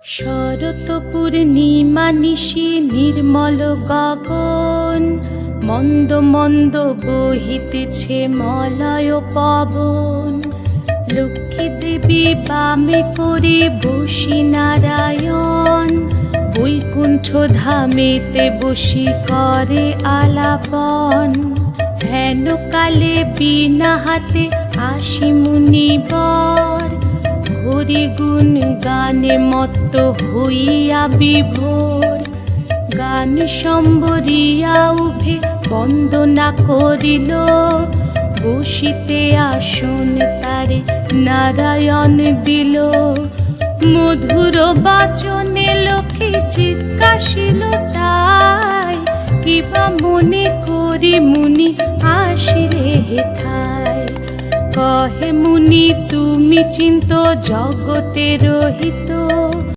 শরৎ পূর্ণিমা নিশি নির্মল গগন, মন্দ মন্দ বহিতেছে মলয় পবন। লক্ষ্মী দেবী বামে করে বসি নারায়ণ, বৈকুণ্ঠ ধামেতে বসি করে আলাপন। হেন কালে বিনা হাতে আসি মুনিবর, হরি গুণ গানে মত্ত হইয়া বিভোর। গান সম্বরিয়া উভে বন্দনা করিল, বসিতে আসন তারে নারায়ণ দিল। মধুর বাচনে লক্ষ্মী জিজ্ঞাসিল তাই, কিবা মনে করি মুনি আসিলে হেথায়। কহে মুনি তুমি চিন্ত জগতের হিত,